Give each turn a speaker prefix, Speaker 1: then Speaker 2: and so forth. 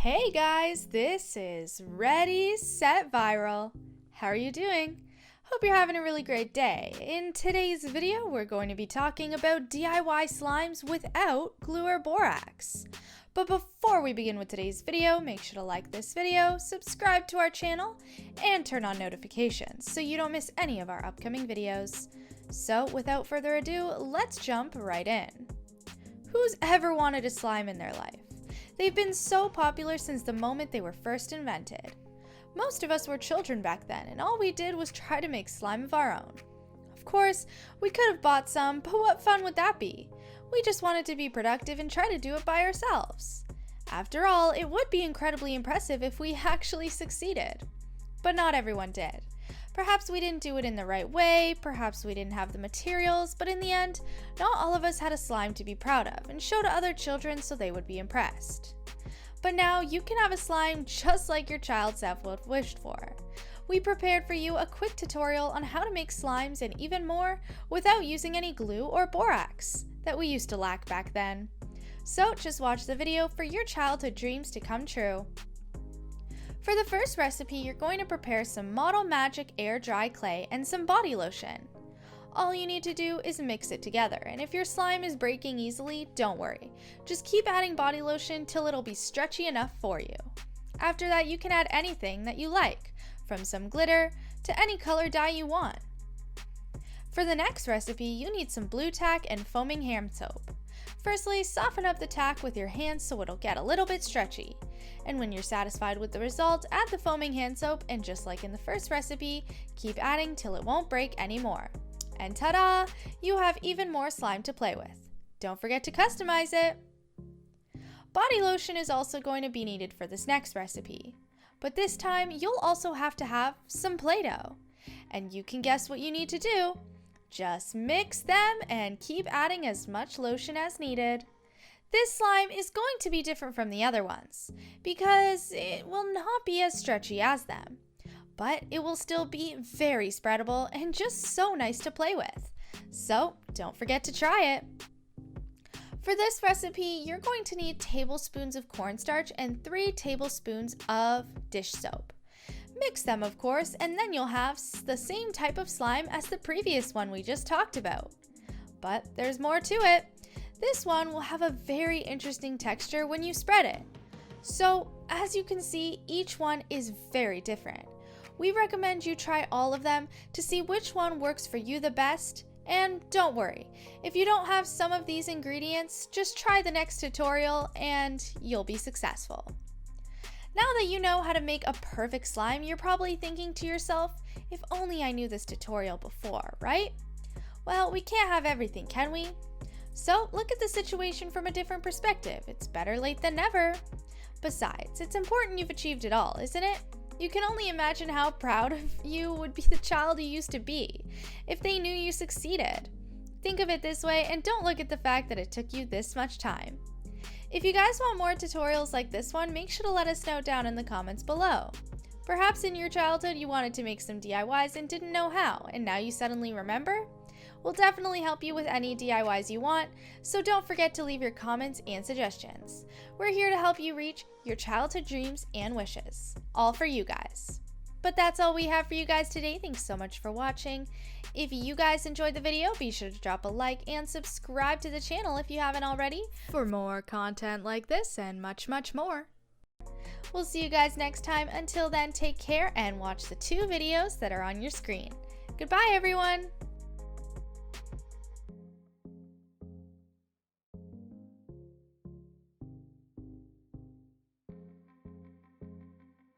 Speaker 1: Hey guys, this is Ready, Set, Viral. How are you doing? Hope you're having a really great day. In today's video, we're going to be talking about DIY slimes without glue or borax. But before we begin with today's video, make sure to like this video, subscribe to our channel, and turn on notifications so you don't miss any of our upcoming videos. So without further ado, let's jump right in. Who's ever wanted a slime in their life? They've been so popular since the moment they were first invented. Most of us were children back then, and all we did was try to make slime of our own. Of course, we could have bought some, but what fun would that be? We just wanted to be productive and try to do it by ourselves. After all, it would be incredibly impressive if we actually succeeded. But not everyone did. Perhaps we didn't do it in the right way, perhaps we didn't have the materials, but in the end, not all of us had a slime to be proud of and show to other children so they would be impressed. But now you can have a slime just like your child self would have wished for. We prepared for you a quick tutorial on how to make slimes and even more without using any glue or borax that we used to lack back then. So just watch the video for your childhood dreams to come true. For the first recipe, you're going to prepare some Model Magic air dry clay and some body lotion. All you need to do is mix it together, and if your slime is breaking easily, don't worry. Just keep adding body lotion till it'll be stretchy enough for you. After that, you can add anything that you like, from some glitter to any color dye you want. For the next recipe, you need some blue tack and foaming hand soap. Firstly, soften up the tack with your hands so it'll get a little bit stretchy. And when you're satisfied with the result, add the foaming hand soap, and just like in the first recipe, keep adding till it won't break anymore. And ta-da! You have even more slime to play with. Don't forget to customize it! Body lotion is also going to be needed for this next recipe. But this time, you'll also have to have some play-doh. And you can guess what you need to do. Just mix them and keep adding as much lotion as needed. This slime is going to be different from the other ones because it will not be as stretchy as them, but it will still be very spreadable and just so nice to play with. So don't forget to try it. For this recipe, you're going to need tablespoons of cornstarch and 3 tablespoons of dish soap. Mix them, of course, and then you'll have the same type of slime as the previous one we just talked about. But there's more to it. This one will have a very interesting texture when you spread it. So, as you can see, each one is very different. We recommend you try all of them to see which one works for you the best. And don't worry, if you don't have some of these ingredients, just try the next tutorial and you'll be successful. Now that you know how to make a perfect slime, you're probably thinking to yourself, if only I knew this tutorial before, right? Well, we can't have everything, can we? So look at the situation from a different perspective. It's better late than never. Besides, it's important you've achieved it all, isn't it? You can only imagine how proud of you would be the child you used to be if they knew you succeeded. Think of it this way and don't look at the fact that it took you this much time. If you guys want more tutorials like this one, make sure to let us know down in the comments below. Perhaps in your childhood you wanted to make some DIYs and didn't know how, and now you suddenly remember? We'll definitely help you with any DIYs you want, so don't forget to leave your comments and suggestions. We're here to help you reach your childhood dreams and wishes, all for you guys. But that's all we have for you guys today. Thanks so much for watching. If you guys enjoyed the video, be sure to drop a like and subscribe to the channel if you haven't already for more content like this and much, much more. We'll see you guys next time. Until then, take care and watch the 2 videos that are on your screen. Goodbye, everyone!